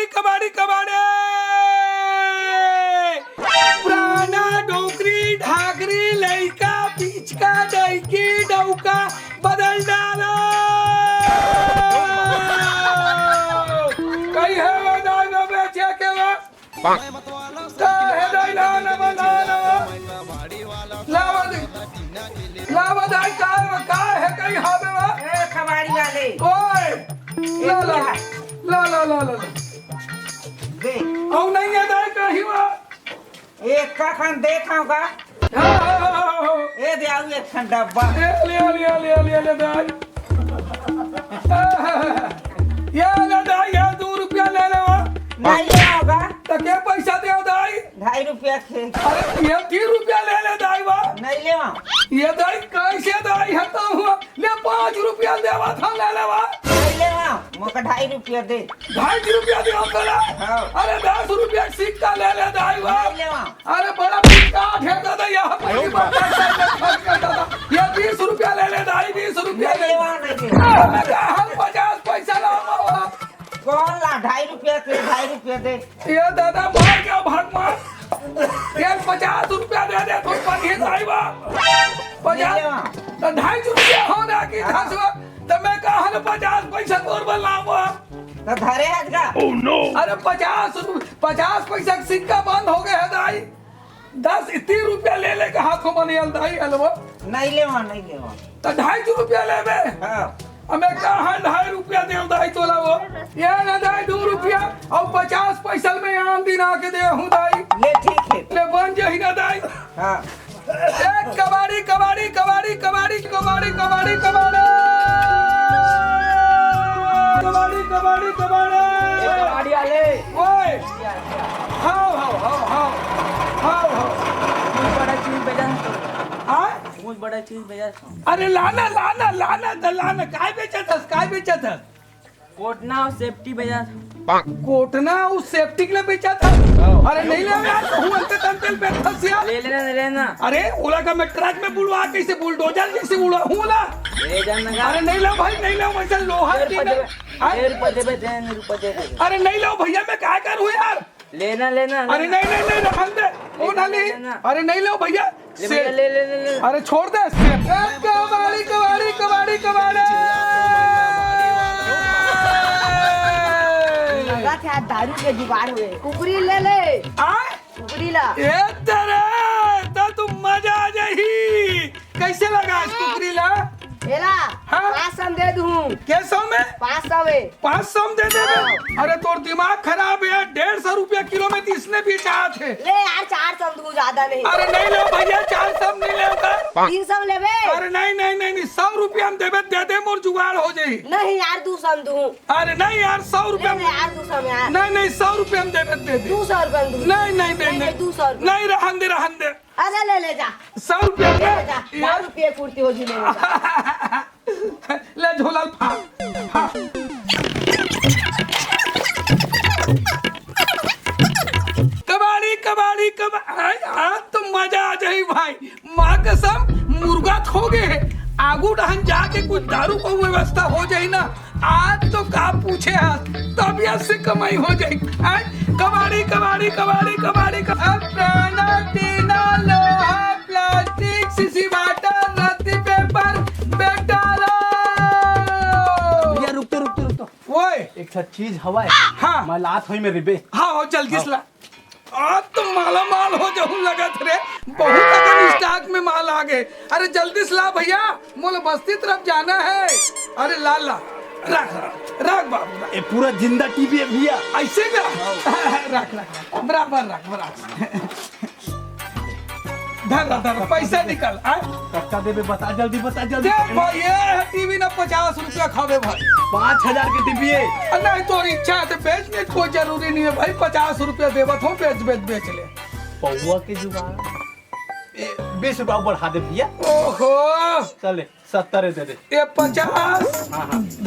कबाड़ी कबाड़ी कबाड़ी पुराना डोकरी ढाकरी लइका पिचका डैकी डौका बदल डालो कई है वो दानो बेचे के वो है दाइना ना बनाना लावा दाई का है कई हावे वो ए कबाड़ी वाले ओए ला ला ला ला ला ला दे औ नहीं है दाई कहीं वो एक का खन देखाऊंगा ए दे आऊ एक खन डब्बा ले दाई ये दाई ये 2 रुपया ले ले वो नहीं ले आओगा तो क्या पैसा दे दाई 2.5 रुपया थे अरे ये 3 रुपया ले दाई वो नहीं ले आओ ये दाई कैसे दाई है तो हुआ ले 5 रुपया देवा था ले वा नहीं ले आओ मुझे 2.5 रुपया दे 2.5 रुपया दे हम बोला अरे 10 रुपया सिक्का ले दाई वा नहीं ले आओ अरे बड़ा सिक्का ठेका दादा यहाँ पर खर्च करता था ये 20 रुपया ले दाई 20 रुपया नहीं ले ले आओ नहीं मैं कहा हम 50 पैसा लाऊंगा कौन ला 2.5 रुपया के 2.5 रुपया दे ये दादा मार क्या भाग मार ये 50 रुपया दे दे तो पानी दाई वा 50 तो 2.5 रुपया होना की धसवा तो मैं कहा ना 50 पैसा तोर बनाऊंगा तो धरे आज का अरे 50 पैसा का सिक्का बंद हो गया है दाई 30 रुपया ले के हाथों में नहीं दाई अलवा नहीं ले आओ नहीं ले आओ तो 2.5 रुपया ले बे हां हमें कहा 2.5 रुपया दे दाई तोला वो ये ना दाई 2 रुपया और 50 पैसा में आम दिन आके दे हूं दाई ले ठीक है ले बन जाही ना दाई हां एक कबाड़ी कबाड़ी कबाड़ी कबाड़ी कबाड़ी कबाड़ी कबाड़ी कबाड़ी कबाड़ी कबाड़ी कबाड़ी वाले ओए हां बड़ा चीज बेचा हां बहुत बड़ा चीज बेचा अरे लाना काय बेचत है कोटना और सेफ्टी बेचा कोटना उस सेफ्टी के लिए बेचा था अरे नहीं ले यार हूं अंते तंतेल पे फसिया ले लेना अरे ओला का मैं ट्रक में बुलवा कैसे बुलडोजर कैसे बुलवा हूं ना ले जाना अरे नहीं लो भाई नहीं लो वैसे लोहा की अरे नहीं लो भैया मैं क्या करूं यार लेना अरे नहीं रहन दे ओ ना ले अरे नहीं लो भैया ले अरे छोड़ दे कबाड़ी कबाड़ी कबाड़ी कबाड़ी लगा था दारू के जुगाड़ हुए कुकरी ले ले आए कुकरी ला ए तेरे तो तुम मजा आ जाही कैसे लगा इस कुकरी ला एला हाँ? 500 दे दूं कैसो में 500 में 500 में दे दे अरे तोर दिमाग खराब है 150 रुपया किलो में इसने भी चाहे थे ले यार 400 दूं ज्यादा नहीं अरे नहीं लो भैया 400 नहीं लेगा 300 लेबे अरे नहीं 100 रुपया हम देवे दे दे मोर जुगाड़ हो जाई नहीं यार 200 दूं अरे नहीं यार 100 रुपया नहीं यार 200 में यार नहीं 100 रुपया हम देवे दे दे 200 रुपए दूं नहीं 200 रुपए नहीं रहन दे अरे ले जा 100 रुपया ले में जा 4 रुपए कुर्ती हो जी ले जा ले झोला हाँ। कबाड़ी कबाड़ी कबाड़ी हाँ तो मजा आ जाए भाई माँ कसम मुर्गा खोगे आगू डहन जाके कुछ दारू को व्यवस्था हो जाए ना आज तो का पूछे हाथ तबियत से कमाई हो जाए कबाड़ी कबाड़ी कबाड़ी कबाड़ी टीना लोहा प्लास्टिक सीसी वाटर रद्दी पेपर बेटालो भैया रुक तो ओए एक चीज हवा है हाँ मैं लात होई में रिबे हाँ हो जल्दी से ला आज तो माला माल हो जाऊं लगत रे बहुत अगर स्टॉक में माल आ गए अरे जल्दी से ला भैया मोल बस्ती तरफ जाना है अरे ला रख बाबू ये पूरा जिंदा टीवी है भैया ऐसे में रख बराबर रख धर पैसा निकल कट्टा देबे बता जल्दी दे भाई ये टीवी ना 50 रुपया खावे भाई 5000 के टीवी है नहीं तो इच्छा है तो बेचने कोई जरूरी नहीं है भाई 50 रुपया देवत हो बेच ले पौवा के जुगाड़ 20 रुपया बढ़ा दे भैया ओहो चले 70 दे दे ये 50 हाँ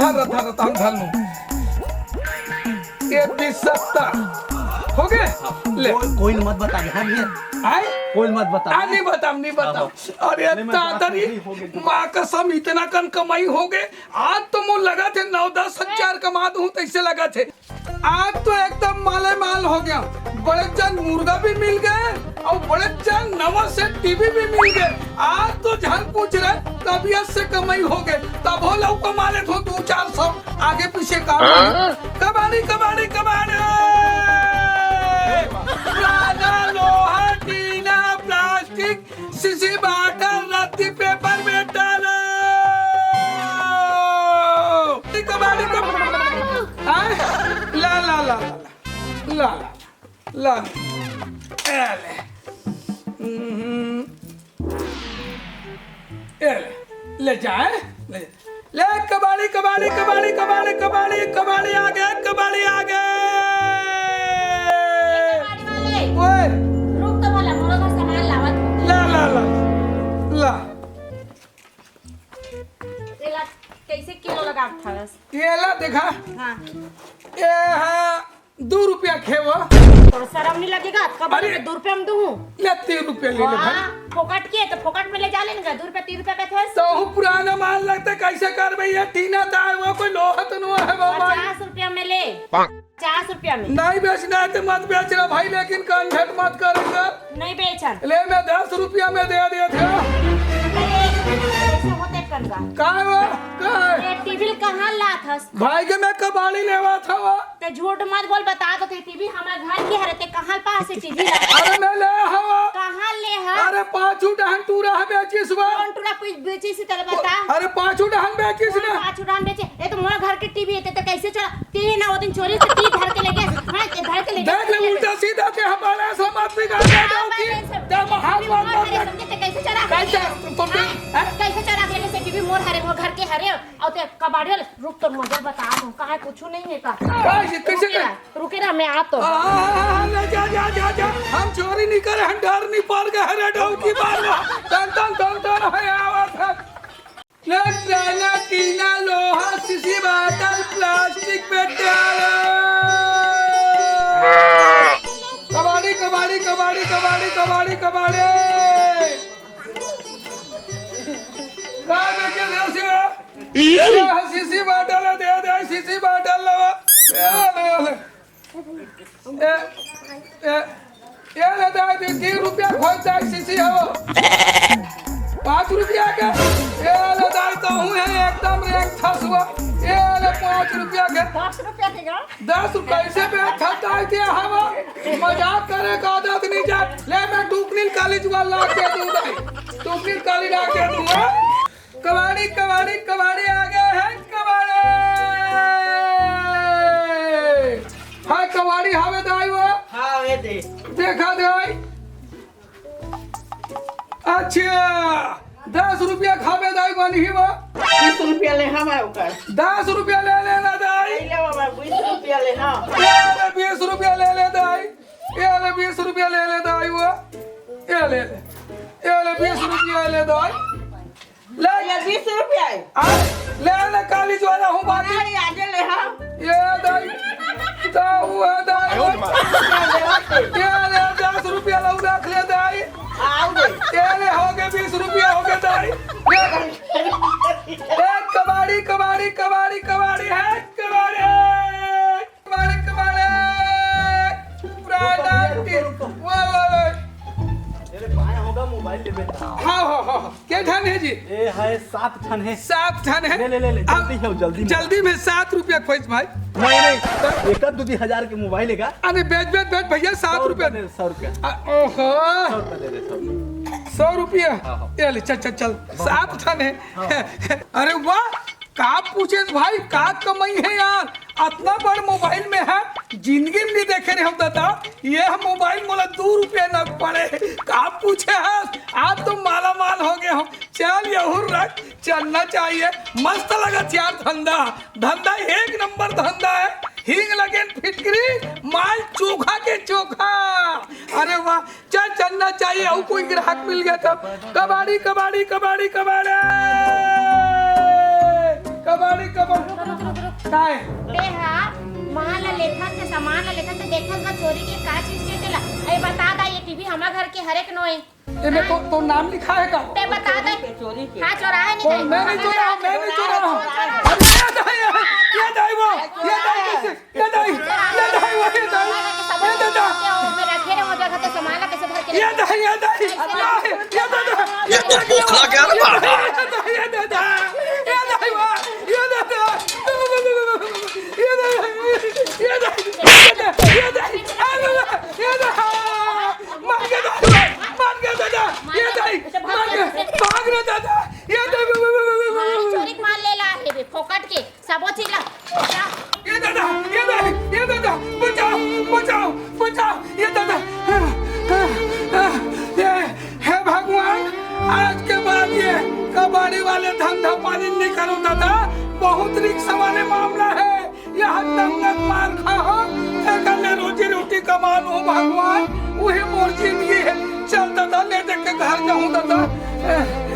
धर हम धर लूं ये 20 70 हो गए ले कोई मत बता हाँ भैया आए कोई मत बता। नहीं बताओ अरे नहीं, मैं तातरी हो गई। माँ कसम इतना कन कमाई हो गए। आज तो मुझे लगा थे 9-10 हजार कमा दूं तो इससे लगा थे। आज तो एकदम माले माल हो गया। बड़े चंद मुर्गा भी मिल गए और बड़े चंद नवा से टीवी भी मिल गए। आज तो जान पूछ रहे तबीयत से कमाई हो गए। तब हो लोग कमा ले तो 200-400 आगे पीछे काम कबाड़ी लोहा टीना प्लास्टिक सीसी बाटल रत्ती पेपर मेटल कबाड़ी ला ले जाए ले कबाड़ी आ गए ओए रुक तो भला मोरो घर सामान लावत। ला तेला कैसे किलो लगाव थास? ये ला देखा हां ये है 2 रुपया खेवा। थोड़ा शर्म नहीं लगेगा? कब अरे! 2 रुपए में दूं? ले 3 रुपया ले ले भाई। हां फोकट के तो फोकट में ले जा लेंगे। 2 रुपए 3 रुपए का थास तो हूँ पुराना माल लगता कैसे कर भैया टीना था वो कोई लोहा तो नहीं है बाबा। 50 रुपया में ले 50 रुपया में नहीं बेचना है तो मत बेच रहा भाई लेकिन कंझट मत करूंगा। नहीं बेचन ले मैं 10 रुपया में दे दिया था। कैसे होते करगा? कहाँ वो कहाँ ये टीवी कहां लात हस? भाई के मैं कबाड़ी लेवा था वो। ते झूठ मत बोल बता दो ते टीवी हमारे घर के हरते कहां पास है टीवी ला? अरे मैं ले हवा। कहां ले है? अरे 5 डहन टूरा है बेचिस वो। कौन टुरा कुछ बेची से तेरे बता? अरे 5 डहन बेचिस ना। 5 उड़ान बेचे। ये तो मोर घर के टीवी है तो कैसे चला? तीन ना वो दिन चोरी से 3 धर के ले गए। हां ते धर के ले देख ले उल्टा सीधा के हमारे समाज बिगाड़ दो की जब हाथ मार कैसे चला? कैसे चला देने से टीवी मोर हरे मोर घर के हरे और ते कबाड़ी रुक तो मजा बता दूं कहां कुछ नहीं है का। कैसे रुके ना मैं आ तो जा हम चोरी नहीं करे हम डर नहीं पार गए हरे डौ की बार तन है आवत ले टीना लोहा सीसी बाटल प्लास्टिक मेटल कबाड़ी सीसी बाटल दे सीसी बाटल लवा ये ले दे 3 रुपया खोलता है सीसी हो 5 रुपया के ये ले दे तो हूं है एकदम रैंक फसवा। ये ले 5 रुपया के 10 रुपया देगा 10 रुपया से पे खाता है के हवा मजाक करे का आदत नहीं जा। ले मैं टूकनील कॉलेज वाला के दूं दे टूकनील कॉलेज ला के दूंगा। कबाड़ी आ गया है कबाड़ी। हां कबाड़ी हवे दाई वो। हाँ वे दे देखा दाई अच्छा 10 रुपया खावे दाई बनी ही वो। 20 रुपया ले हम आयो कर 10 रुपया ले लेना दाई। ले बाबा 20 रुपया ले हाँ ये 20 रुपया ले दाई। ये ले 20 रुपया ले दाई वो। ये ले 20 रुपया ले दाई। ले ये 20 रुपया है ले काली ज्वाला हूँ बाकी अरे आगे ले हाँ ये दाई दाऊ है दाई ये ले 10 रुपया लाऊ रख ले दाई। आओ दे ये ले हो गए 20 रुपया हो गए दाई। एक कबाड़ी है कबाड़ी मोबाइल ले बेटा। हाँ क्या ठन है जी? ए है 7 ठन है। 7 ठन है। ले जल्दी में 7 रुपया खोज भाई। नहीं एक 2,000 के मोबाइल लेगा। अरे बेच भैया 7 रुपया 100 रुपया ओहो 100 रुपया दे दे 100 रुपया। ये ले चल 7 ठन है। अरे वाह का पूछे भाई का कमाई है यार इतना बड़ मोबाइल में है जिंदगी में नहीं देखे नहीं हम बता। ये मोबाइल मोला 2 रुपया न पड़े का पूछे है। आज तो माला माल हो गए हम। चल यहूं रख चलना चाहिए मस्त लगा यार धंधा 1 नंबर धंधा है। हींग लगे फिटकरी माल चोखा के चोखा। अरे वाह चल चलना चाहिए और कोई ग्राहक मिल गया तब। कबाड़ी काय माल लेथा से सामान लेथा से देखा का चोरी के का चीज के देला ए बता दा ये टीवी हमारे घर के हरेक नोए इनमें तो नाम लिखा है का ते बता दे चोरी के हाँ चौराहे नहीं कौन? मैं नहीं चुरा हूँ, मैं नहीं चुरा हूँ। अरे याद आई वो, याद आई वो, याद आई कैसे, याद आई वो, याद आई, याद आता, मैं रखे रहो जगह तो संभाला कैसे घर के याद आई, याद आई, याद आता, ये तो पोखरा क्या ना बाबा याद आई, याद आता, याद आई वो, याद आता, याद आई, याद आई, याद आई, याद आई, मान गया दादा, मान गया दादा, याद आई, मान गया, भाग रहा दादा, याद आई, चोरी माल ले ला है फोकट के सबो चीज ला ये दादा, ये दादा, ये दादा, बचाओ, बचाओ, बचाओ, ये दादा, ये हे भगवान, आज के बाद ये कबाड़ी वाले धंधा पानी नहीं करो दादा, बहुत रिक्स वाले मामला है, यहाँ दंगत मार खाओ, कल रोजी रोटी कमा लो भगवान, वही मोर जिंदगी है, चल दादा ले दे के घर जाऊँ दादा।